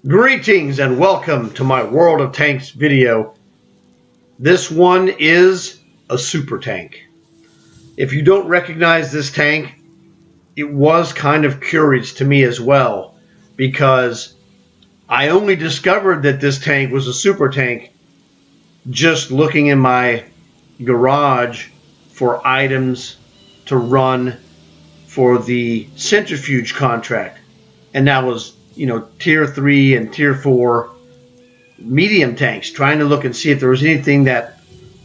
Greetings and welcome to my World of Tanks video. This one is a super tank. If you don't recognize this tank, it was kind of curious to me as well, because I only discovered that this tank was a super tank just looking in my garage for items to run for the Centrifuge contract. And that was, tier 3 and tier 4 medium tanks, trying to look and see if there was anything that,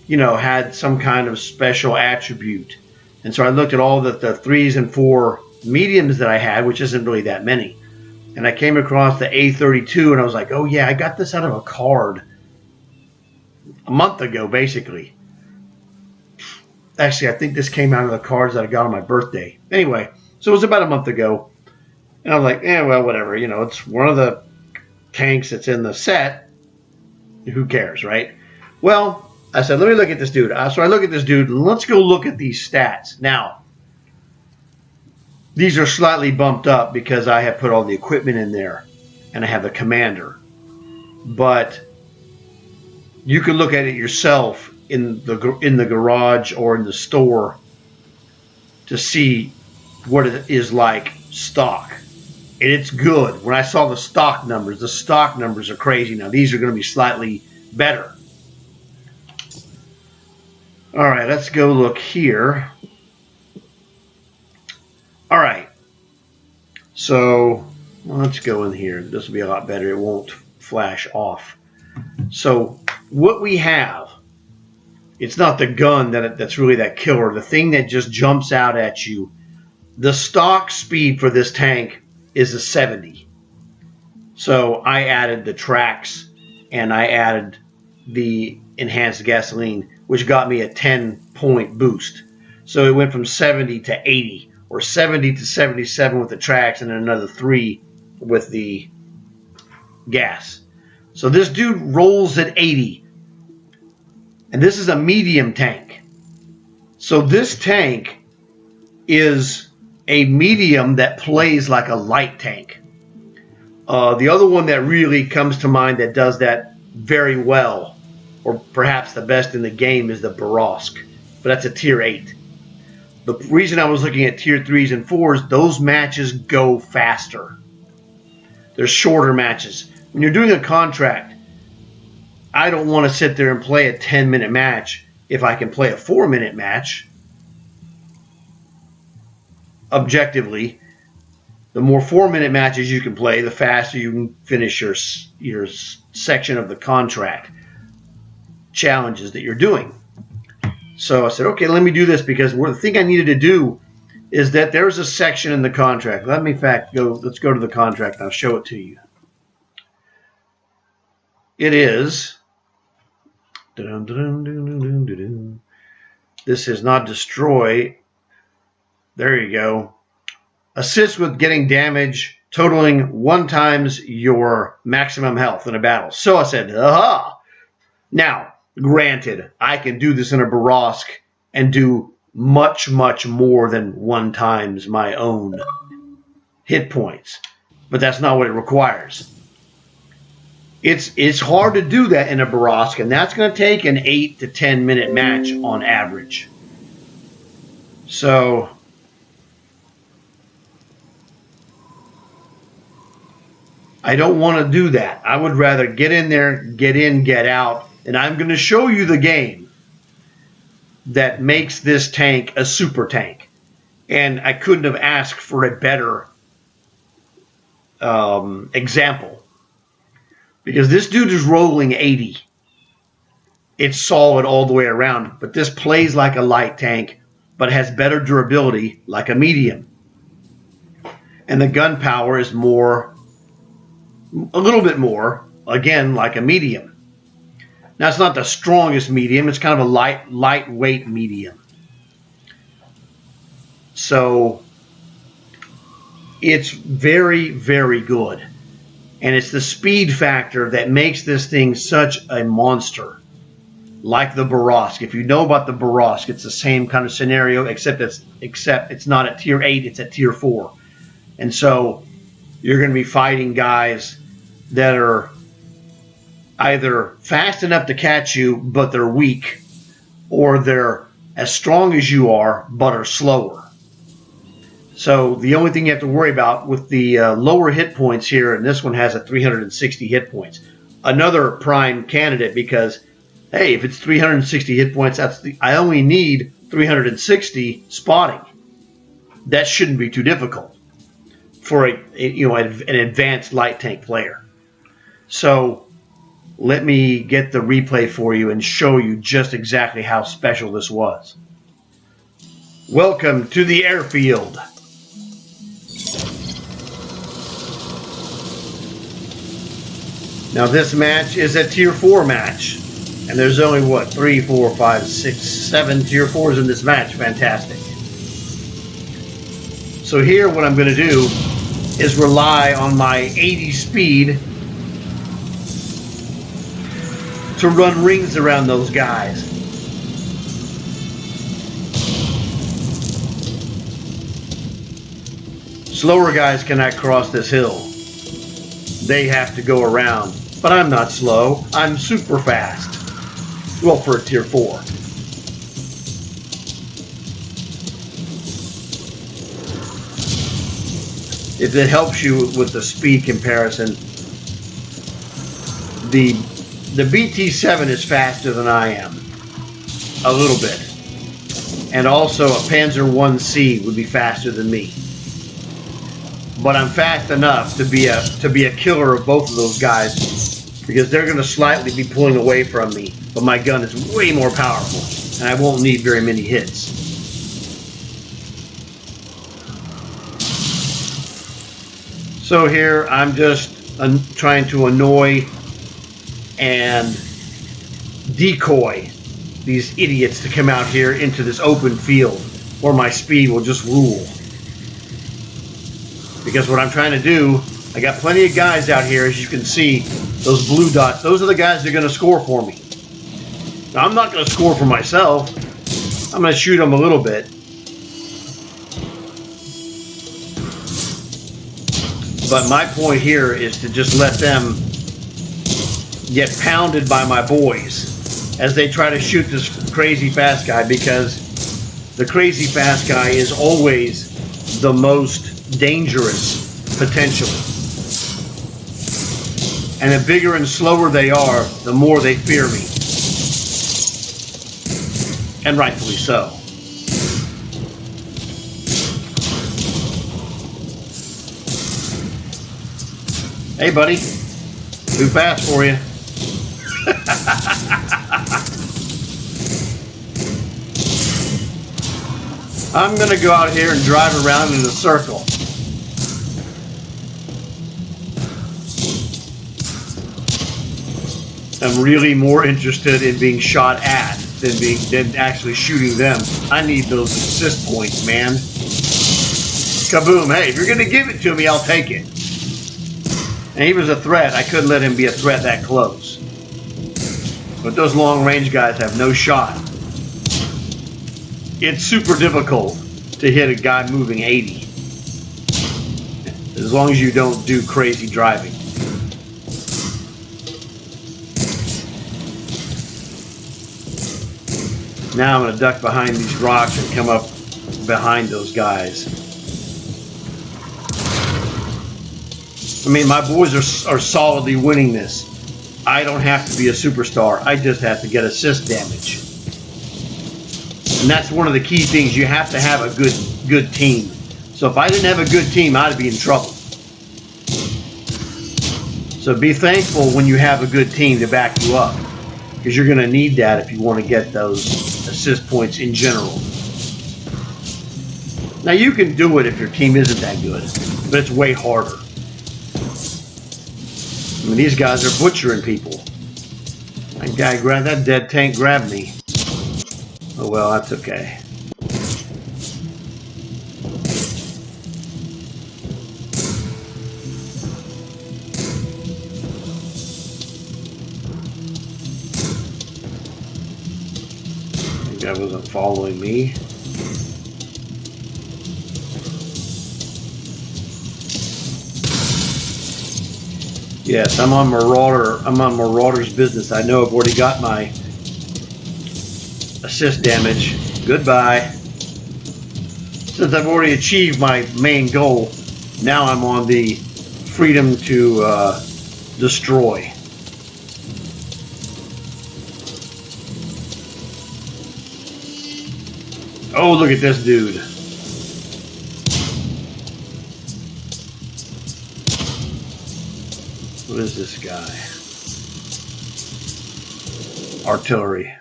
had some kind of special attribute. And so I looked at all the 3s and 4 mediums that I had, which isn't really that many. And I came across the A-32 and I was like, oh yeah, I got this out of a card a month ago, basically. Actually, I think this came out of the cards that I got on my birthday. Anyway, so it was about a month ago. And I was like, well, whatever. It's one of the tanks that's in the set. Who cares, right? Well, I said, let me look at this dude. So I look at this dude, and let's go look at these stats. Now, these are slightly bumped up because I have put all the equipment in there, and I have the commander. But you can look at it yourself in the garage or in the store to see what it is like stock. And it's good. When I saw the stock numbers are crazy. Now, these are going to be slightly better. All right, let's go look here. All right. So, let's go in here. This will be a lot better. It won't flash off. So, what we have, it's not the gun that's really that killer. The thing that just jumps out at you, the stock speed for this tank is a 70. So I added the tracks and I added the enhanced gasoline, which got me a 10-point boost. So it went from 70 to 80, or 70 to 77 with the tracks, and then another 3 with the gas. So this dude rolls at 80. And this is a medium tank. So this tank is a medium that plays like a light tank. The other one that really comes to mind that does that very well, or perhaps the best in the game, is the Borosk. But that's a tier 8. The reason I was looking at tier 3s and 4s, those matches go faster. They're shorter matches. When you're doing a contract, I don't want to sit there and play a 10-minute match if I can play a 4-minute match. Objectively, the more 4-minute matches you can play, the faster you can finish your section of the contract challenges that you're doing. So I said, okay, let me do this, because the thing I needed to do is that there's a section in the contract. Let's go to the contract and I'll show it to you. It is, this is not destroy. There you go. Assist with getting damage totaling 1 times your maximum health in a battle. So I said, aha! Now, granted, I can do this in a Borosk and do much, much more than 1 times my own hit points. But that's not what it requires. It's hard to do that in a Borosk, and that's going to take an 8 to 10 minute match on average. So I don't want to do that. I would rather get in there, get in, get out. And I'm going to show you the game that makes this tank a super tank. And I couldn't have asked for a better example. Because this dude is rolling 80. It's solid all the way around. But this plays like a light tank, but has better durability like a medium. And the gun power is more, a little bit more, again, like a medium. Now, it's not the strongest medium. It's kind of a lightweight medium. So it's very, very good. And it's the speed factor that makes this thing such a monster. Like the Borosk. If you know about the Borosk, it's the same kind of scenario, except it's not at tier 8, it's at tier 4. And so you're going to be fighting guys that are either fast enough to catch you, but they're weak, or they're as strong as you are, but are slower. So the only thing you have to worry about with the lower hit points here, and this one has a 360 hit points, another prime candidate because, hey, if it's 360 hit points, I only need 360 spotting. That shouldn't be too difficult for an advanced light tank player. So let me get the replay for you and show you just exactly how special this was. Welcome to the airfield. Now this match is a tier 4 match, and there's only 3, 4, 5, 6, 7 tier 4s in this match. Fantastic. So here what I'm going to do is rely on my 80 speed to run rings around those guys. Slower guys cannot cross this hill. They have to go around. But I'm not slow. I'm super fast. Well, for a tier 4. If it helps you with the speed comparison, the BT-7 is faster than I am. A little bit. And also a Panzer 1C would be faster than me. But I'm fast enough to be a killer of both of those guys, because they're going to slightly be pulling away from me, but my gun is way more powerful, and I won't need very many hits. So here I'm just trying to annoy and decoy these idiots to come out here into this open field where my speed will just rule. Because what I'm trying to do, I got plenty of guys out here, as you can see, those blue dots. Those are the guys that are going to score for me. Now, I'm not going to score for myself. I'm going to shoot them a little bit. But my point here is to just let them get pounded by my boys as they try to shoot this crazy fast guy, because the crazy fast guy is always the most dangerous, potentially. And the bigger and slower they are, the more they fear me. And rightfully so. Hey buddy, too fast for you. I'm going to go out here and drive around in a circle. I'm really more interested in being shot at than actually shooting them. I need those assist points, man. Kaboom. Hey, if you're going to give it to me, I'll take it. And he was a threat. I couldn't let him be a threat that close. But those long-range guys have no shot. It's super difficult to hit a guy moving 80. As long as you don't do crazy driving. Now I'm going to duck behind these rocks and come up behind those guys. I mean, my boys are solidly winning this. I don't have to be a superstar. I just have to get assist damage. And that's one of the key things. You have to have a good team. So if I didn't have a good team, I'd be in trouble. So be thankful when you have a good team to back you up, because you're going to need that if you want to get those assist points in general. Now you can do it if your team isn't that good, but it's way harder. I mean, these guys are butchering people. That guy grabbed that dead tank, grabbed me. Oh well, that's okay. That guy wasn't following me. Yes, I'm on Marauder. I'm on Marauder's business. I know I've already got my assist damage. Goodbye. Since I've already achieved my main goal, now I'm on the freedom to destroy. Oh, look at this dude. What is this guy? Artillery.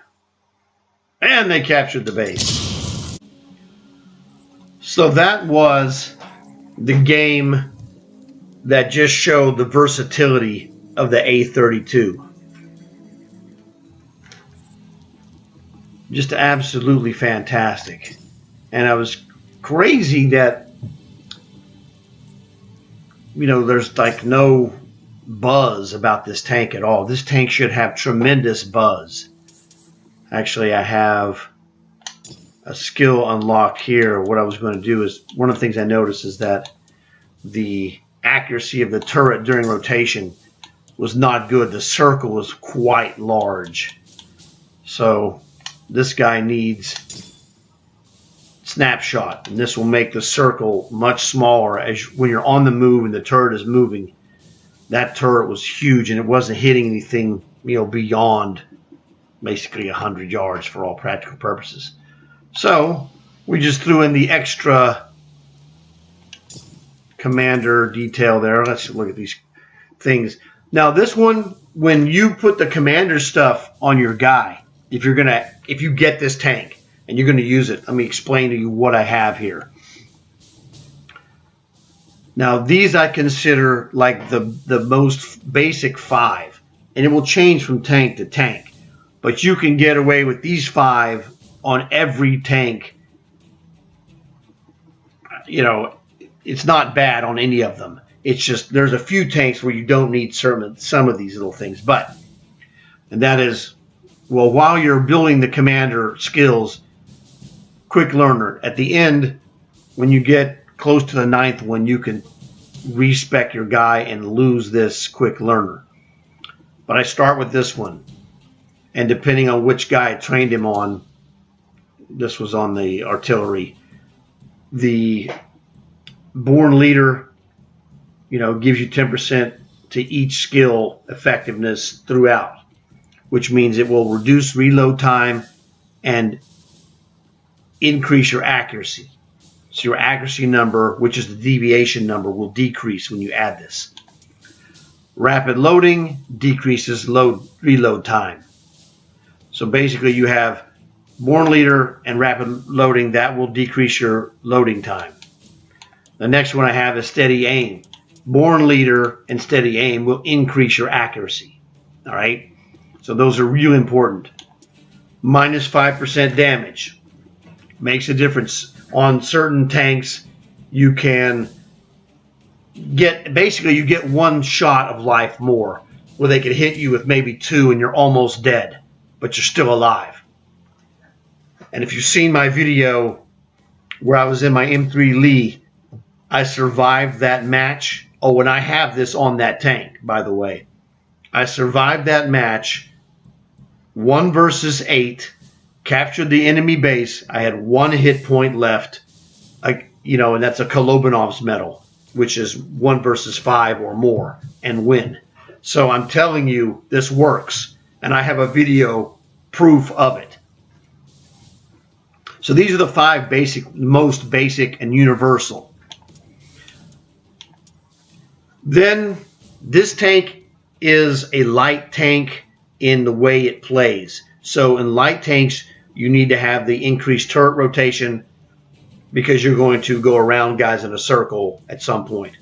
And they captured the base. So that was the game that just showed the versatility of the A-32. Just absolutely fantastic. And I was crazy that, you know, there's like no buzz about this tank at all. This tank should have tremendous buzz. Actually, I have a skill unlocked here. What I was going to do is, one of the things I noticed is that the accuracy of the turret during rotation was not good. The circle was quite large. So this guy needs snapshot, and this will make the circle much smaller as when you're on the move and the turret is moving. That turret was huge, and it wasn't hitting anything, you know, beyond basically 100 yards for all practical purposes. So we just threw in the extra commander detail there. Let's look at these things. Now this one, when you put the commander stuff on your guy, if you get this tank and you're gonna use it, let me explain to you what I have here. Now these I consider like the most basic 5, and it will change from tank to tank, but you can get away with these 5 on every tank. You know, it's not bad on any of them. It's just there's a few tanks where you don't need some of these little things. But, and that is, well, while you're building the commander skills, quick learner. At the end, when you get close to the 9th one, you can respec your guy and lose this quick learner. But I start with this one. And depending on which guy I trained him on, this was on the artillery, the born leader, you know, gives you 10% to each skill effectiveness throughout, which means it will reduce reload time and increase your accuracy. So your accuracy number, which is the deviation number, will decrease when you add this. Rapid loading decreases reload time. So basically you have born leader and rapid loading, that will decrease your loading time. The next one I have is steady aim. Born leader and steady aim will increase your accuracy. All right, so those are really important. Minus 5% damage makes a difference. On certain tanks, you can get, basically you get 1 shot of life more, where they could hit you with maybe 2 and you're almost dead, but you're still alive. And if you've seen my video where I was in my M3 Lee, I survived that match. Oh, and I have this on that tank, by the way. I survived that match, 1 versus 8, captured the enemy base. I had 1 hit point left, you know, and that's a Kolobanov's medal, which is 1 versus 5 or more, and win. So I'm telling you, this works, and I have a video proof of it. So these are the 5 basic, most basic and universal. Then this tank is a light tank in the way it plays. So in light tanks, you need to have the increased turret rotation because you're going to go around guys in a circle at some point,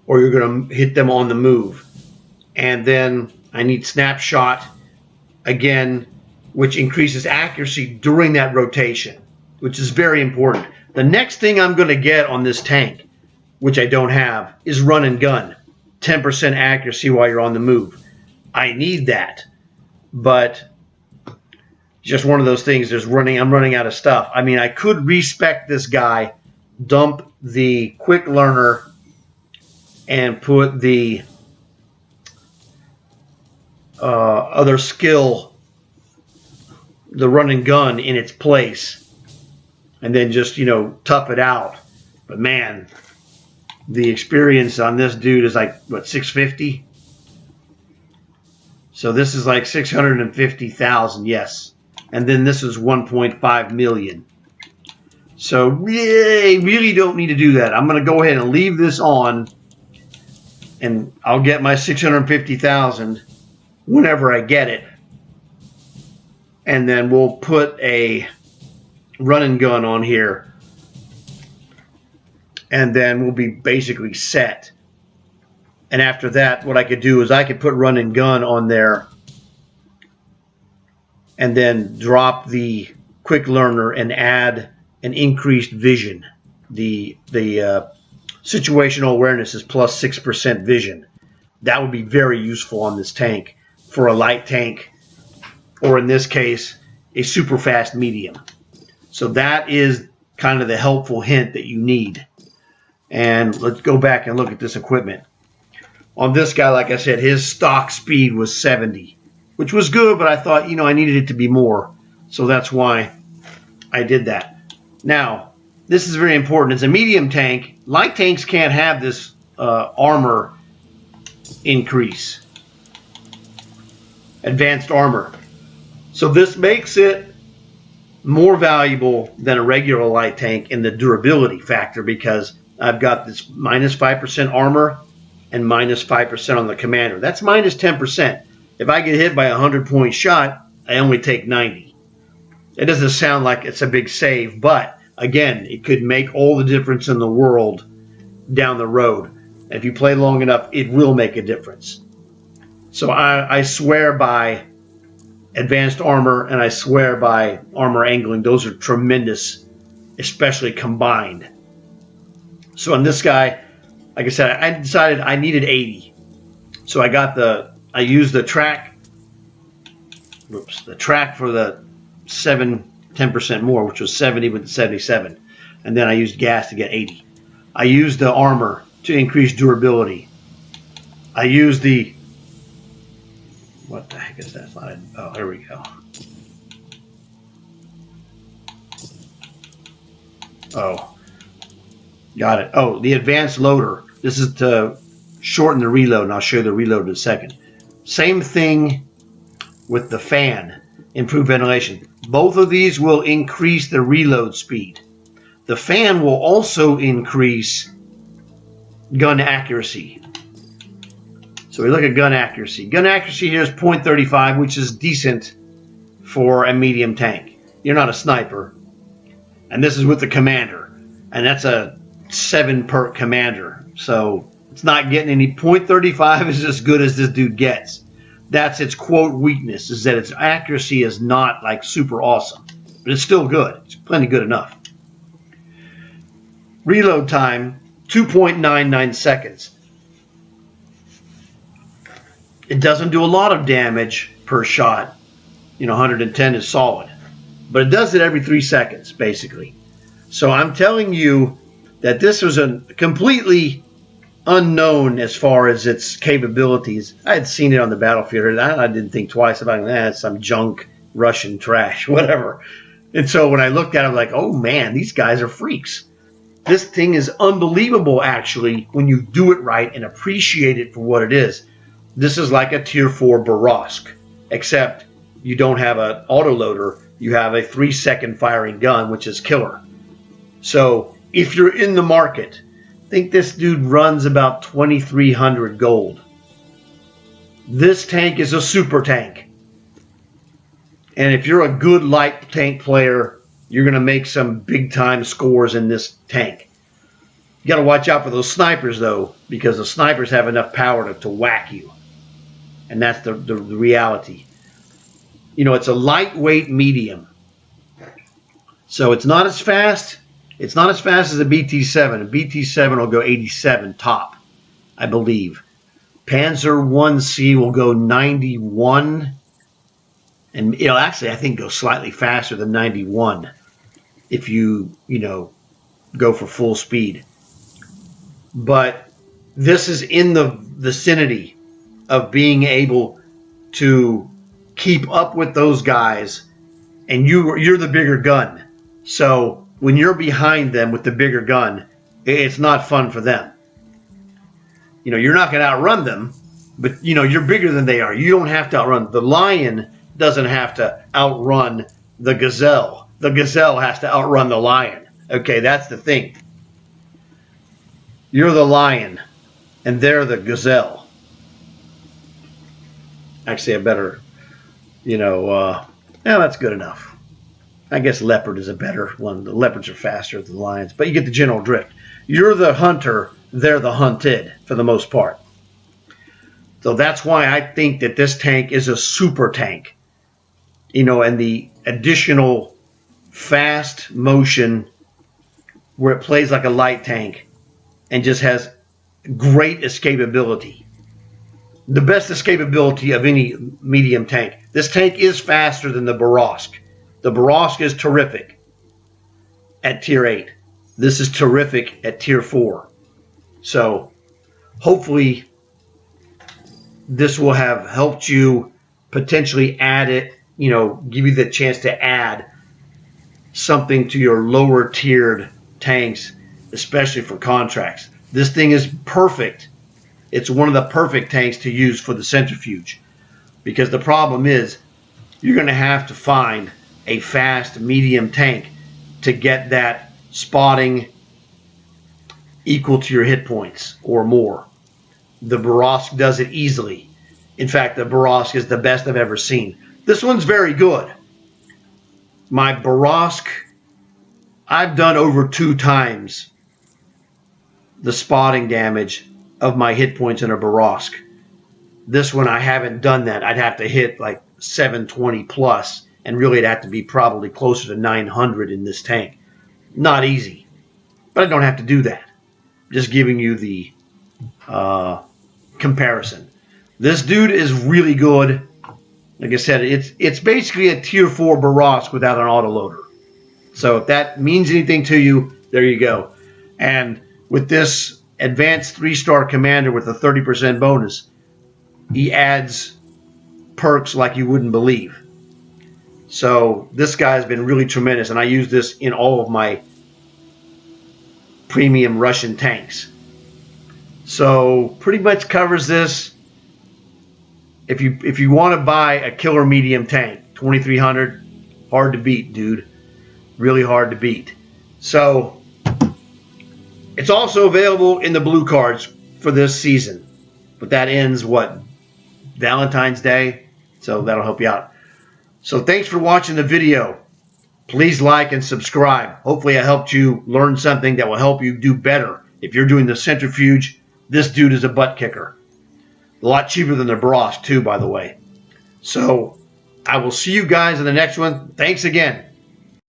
or you're going to hit them on the move. And then I need snapshot again, which increases accuracy during that rotation, which is very important. The next thing I'm going to get on this tank, which I don't have, is run and gun. 10% accuracy while you're on the move. I need that. But just one of those things, I'm running out of stuff. I mean, I could respec this guy, dump the quick learner, and put the other skill, the run and gun in its place, and then just, you know, tough it out. But man, the experience on this dude is like, what, 650? So this is like 650,000, yes. And then this is 1.5 million. So really don't need to do that. I'm going to go ahead and leave this on, and I'll get my 650,000 whenever I get it. And then we'll put a run and gun on here, and then we'll be basically set. And after that, what I could do is I could put run and gun on there and then drop the quick learner and add an increased vision. The situational awareness is plus 6% vision. That would be very useful on this tank for a light tank, or in this case, a super fast medium. So that is kind of the helpful hint that you need. And let's go back and look at this equipment. On this guy, like I said, his stock speed was 70, which was good, but I thought, you know, I needed it to be more. So that's why I did that. Now, this is very important. It's a medium tank. Light tanks can't have this armor increase, advanced armor. So this makes it more valuable than a regular light tank in the durability factor, because I've got this minus 5% armor and minus 5% on the commander. That's minus 10%. If I get hit by a 100-point shot, I only take 90. It doesn't sound like it's a big save, but again, it could make all the difference in the world down the road. And if you play long enough, it will make a difference. So I swear by advanced armor, and I swear by armor angling. Those are tremendous, especially combined. So on this guy, like I said, I decided I needed 80. So I used the track for the 10% more, which was 70 with the 77. And then I used gas to get 80. I used the armor to increase durability. I used the, what the heck is that? Oh, here we go. Oh, got it. Oh, the advanced loader. This is to shorten the reload, and I'll show you the reload in a second. Same thing with the fan, improved ventilation. Both of these will increase the reload speed. The fan will also increase gun accuracy. So we look at gun accuracy. Gun accuracy here is 0.35, which is decent for a medium tank. You're not a sniper. And this is with the commander. And that's a 7 per commander. So it's not getting any. 0.35 is as good as this dude gets. That's its quote weakness, is that its accuracy is not like super awesome. But it's still good. It's plenty good enough. Reload time, 2.99 seconds. It doesn't do a lot of damage per shot. You know, 110 is solid. But it does it every 3 seconds, basically. So I'm telling you that this was a completely unknown as far as its capabilities. I had seen it on the battlefield, and I didn't think twice about that. Some junk, Russian trash, whatever. And so when I looked at it, I'm like, oh man, these guys are freaks. This thing is unbelievable, actually, when you do it right and appreciate it for what it is. This is like a Tier 4 Borosk, except you don't have an autoloader. You have a 3-second firing gun, which is killer. So if you're in the market, I think this dude runs about 2,300 gold. This tank is a super tank. And if you're a good light tank player, you're going to make some big-time scores in this tank. You got to watch out for those snipers, though, because the snipers have enough power to whack you. And that's the reality. You know, it's a lightweight medium. So it's not as fast. It's not as fast as a BT-7. A BT-7 will go 87 top, I believe. Panzer 1C will go 91. And it'll actually, I think, go slightly faster than 91 if you go for full speed. But this is in the vicinity of being able to keep up with those guys, and you're the bigger gun. So when you're behind them with the bigger gun, it's not fun for them. You know, you're not going to outrun them, but you know, you're bigger than they are. You don't have to outrun. The lion doesn't have to outrun the gazelle. The gazelle has to outrun the lion. Okay, that's the thing. You're the lion, and they're the gazelle. Actually, I better, yeah, that's good enough. I guess leopard is a better one. The leopards are faster than the lions, but you get the general drift. You're the hunter, they're the hunted for the most part. So that's why I think that this tank is a super tank. You know, and the additional fast motion where it plays like a light tank and just has great escapability. The best escapability of any medium tank. This tank is faster than the Borovsk. The Borovsk is terrific at tier 8. This is terrific at tier 4. So hopefully this will have helped you potentially add it, you know, give you the chance to add something to your lower tiered tanks, especially for contracts. This thing is perfect. It's one of the perfect tanks to use for the centrifuge, because the problem is you're going to have to find a fast medium tank to get that spotting equal to your hit points or more. The Borovsk does it easily. In fact, the Borovsk is the best I've ever seen. This one's very good. My Borovsk, I've done over 2 times the spotting damage of my hit points in a Borovsk. This one I haven't done that. I'd have to hit like 720 plus, and really it'd have to be probably closer to 900 in this tank. Not easy, but I don't have to do that. Just giving you the comparison. This dude is really good. Like I said, it's basically a tier 4 Borovsk without an autoloader. So if that means anything to you, there you go. And with this advanced 3-star commander with a 30% bonus, he adds perks like you wouldn't believe. So this guy's been really tremendous, and I use this in all of my premium Russian tanks. So pretty much covers this. If you want to buy a killer medium tank, 2300, hard to beat, dude. Really hard to beat. So it's also available in the blue cards for this season, but that ends what, Valentine's Day? So that'll help you out. So thanks for watching the video. Please like and subscribe. Hopefully I helped you learn something that will help you do better. If you're doing the centrifuge, this dude is a butt kicker. A lot cheaper than the Borovsk too, by the way. So I will see you guys in the next one. Thanks again.